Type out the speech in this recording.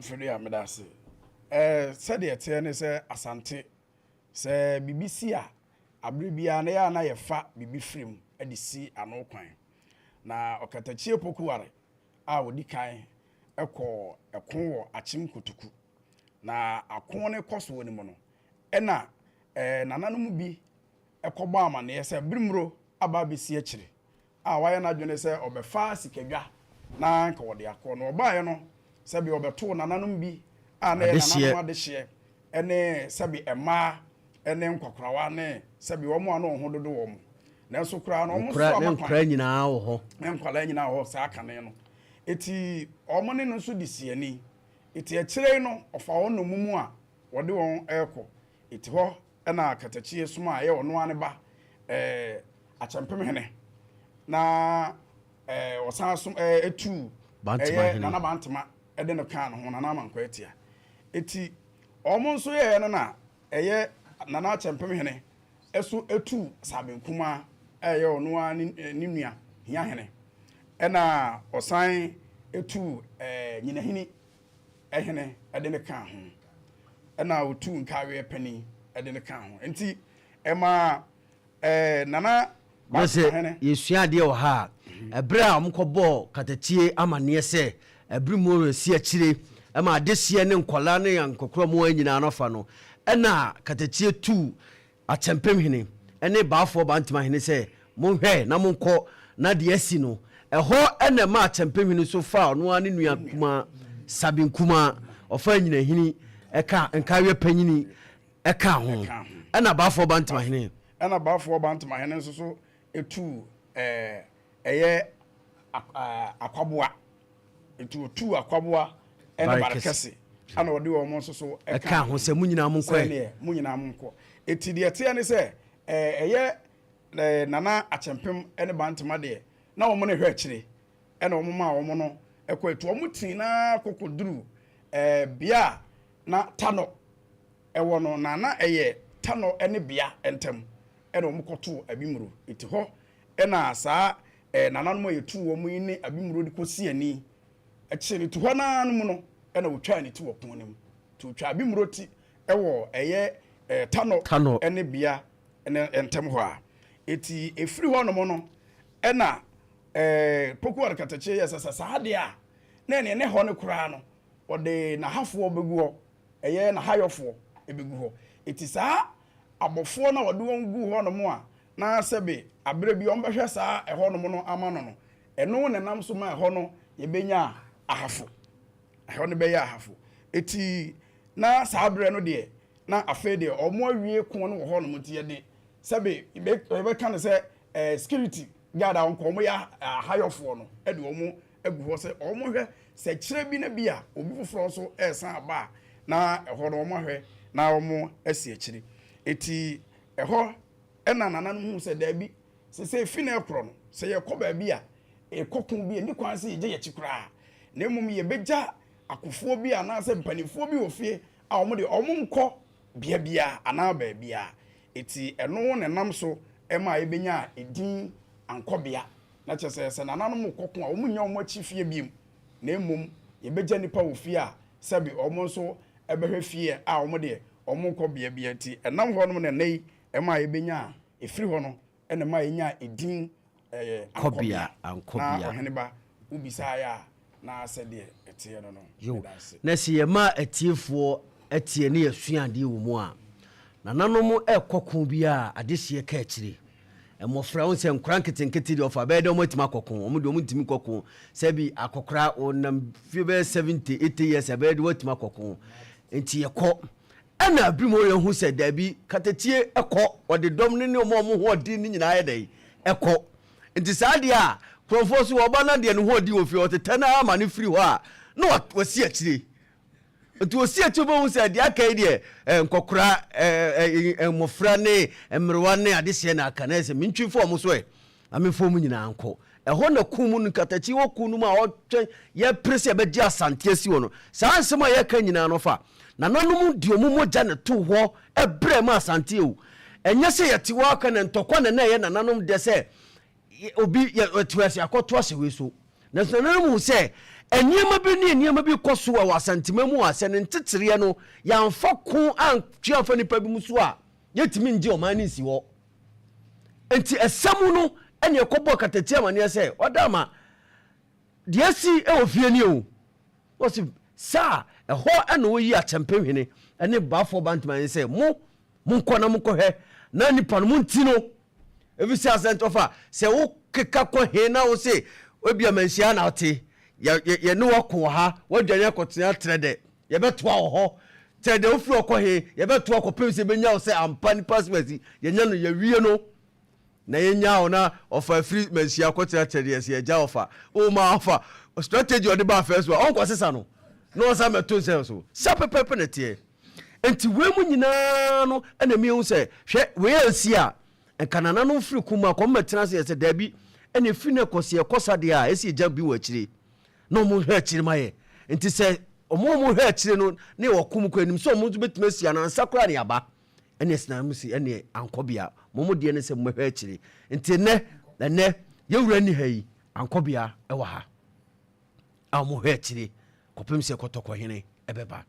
Fede amedase. Said the attorney say asante. Say BBC abribia na ya na ye fa bibi frame edisi anokwan. Na okatachie pokuware a odi kan ekon wo achim kotuku. Na akon ne koso ni mo no. Ena nananom bi ekọba amane ye se brimro aba besi akire. A waye na dwene se obefa sikadwa na nka wode akọ no obaye no sebi obeto nananom bi a na nananom adehye ene sebi ema ene nkwakrawa ne sebi wo mu ano ho dodo wo mu na so kra no mo so amakra nyina wo ho nkwala nyina ho sa akane no eti omone no so disiani eti akire no ofa wo no mumu a wode won ekọ eti ho na katachie suma ye ono ane ba achampem hene na osansum etu nana bantama ede no kan ho nana mankwa etia eti omo nso ye no na eye nana achampem hene eso etu sabenkuma eye ono ane ninua hia hene na osan etu nyinahini ehene ede no kan ho na otu nkawe pani ede no kan ho enti ema nana Bese yesua de wo ha ebra amkobọ katachie amane se ebrimo si akire ema adesie ne nkola ne yankokro mo anyina no fa no ena katachie tu achempem hene ene baafo bantima hene se monhwe na monko na de asi no eho ena ma achempem hene so fa no ane nua kuma sabin kuma ofa anyina hini eka nkawe panyini eka ho ena baafo bantima hene ena baafo bantima hene so etu eye akwaboa etu akwaboa ene barakese ana wode wo mo so eka ho se munyina monko eti de ete ne se eye nana achempem ene bantama de na wo mo ne hwe akire ene wo mo ma wo mo no ekọ etu wo mo tin na kokoduru bia na tano ewo no nana eye tano ene bia entem ena omukoto abimuro eti ho ena saa nananom yetu wo mu ni abimuro di kosi ani ekire tu ho nanum no ena wotwa ni ti wopon nim tu twa abimuro ti ewo eye tano ene bia ene entem ho a eti efiri ho no no ena pokuwar katache yesa saa de a na ne ho ne kura no ode na hafo obegu ho eye na hayofo ebegu ho eti saa abofo na wode won gu ho no mo a na sebe abere bi on behwe saa eho no mo no ama no no eno ne nam so ma eho no ye benya ahafo eho no be ya ahafo eti na saa abere no de na afa de omo awie kon no ho no mo tie de sebe be kan se security guard on ko mo ya hayofo no e de omo agu ho se omo hwe se kire bi na bi a obi foforo so esan aba na eho no omo hwe na omo asi akire eti eho ena nananom hu se da bi se fi na ekro no se ye koba bi a ekokun bi ni kwan se ye chikura na emum ye beja akofo bi ana se mpanifo bi ofie a omo de omo nko bia bia ana ba bia eti eno ne nam so ema ebenya edin ankobea na chese se nananom kokun a omo nya omo chifie bi na emum ye beja nipa ofie a sebi omo so ebehwe fie a omo de omo nko bia bia ti enam ho no ne nei ema ebenya efiri ho no ene ma enya edin ankobea na oheneba ubisa ya na asede etie no no na si ye ma atiefo etie ne yasuande wo mu a nananom ekokon bia adehye ka akire emofra won se nkran ketenkete de ofa be de omotima kokon omo de omotimi kokon sebi akokra onam fie be 70 80 years be de omotima kokon enti yekọ ana abrimo ye hu se dabi katatie ekọ ode dom ne omo ho odi ni nyina ayedai ekọ enti saade a krofo so oba na de ne ho odi ofi otetana ama ne firi ho a na wasi akire otu osi atubo hu se de akai de nkokora mofra ne emrewa ne adehye na aka na se mentwifo omo so amefo mu nyina anko eho na kumu nu katachi wo kunu ma otwen ye prese be di asante asi wo no saa nsema ye ka nyina no fa na nanom di omumo ja ne to ho ebre ma asante o enye se yete wo aka na ntokwa na ye na nanom de se obi ye tuase akoto ase we so na nanom se eniyema bi ne eniyema bi koso wa wasantima mu ase ne ntetere no yamfa ko antwe afa nipa bi muso a yetimi nje o man nsi wo enti esamu no ene ekobo katatia mane se odama de asi e ofie ni o wosi sa eho ene wo yi achempe hwene ene bafo bantman se mo nkɔ na mkɔ hɛ na nipa no munti no ebisi asent ofa se wo keka kɔ he na wo se obi amanhia na wote ye ne wo kɔ ha wadwane akɔtena trede ye betoa wo hɔ trede wo firi kɔ he ye betoa kɔ pem se benya wo se ampa ni passport ye nya no ye wie no na ye nya wo na ofa firi manhia akɔtena trede ye se ye ja ofa o ma ofa strategy odi ba first one onkɔ sesa no no sa meto se so sa pepepe ne tie enti we mu nyina no ena mi hu se hwe we ansi a enkanana no firi kuma ko metena se dabi ena firi ne kose ekosa de a esi gya bi wachire no mu hwe achire maye enti se omo hwe achire no ne wokum ko anim so omo nzu betuma sia na ansakora ne aba ena sina mu si ena Ankobea momo de ne se mo hwe achire enti ne ye wura ni hayi Ankobea e wa ha a mo hwe achire kopem se kotoko hene ebeba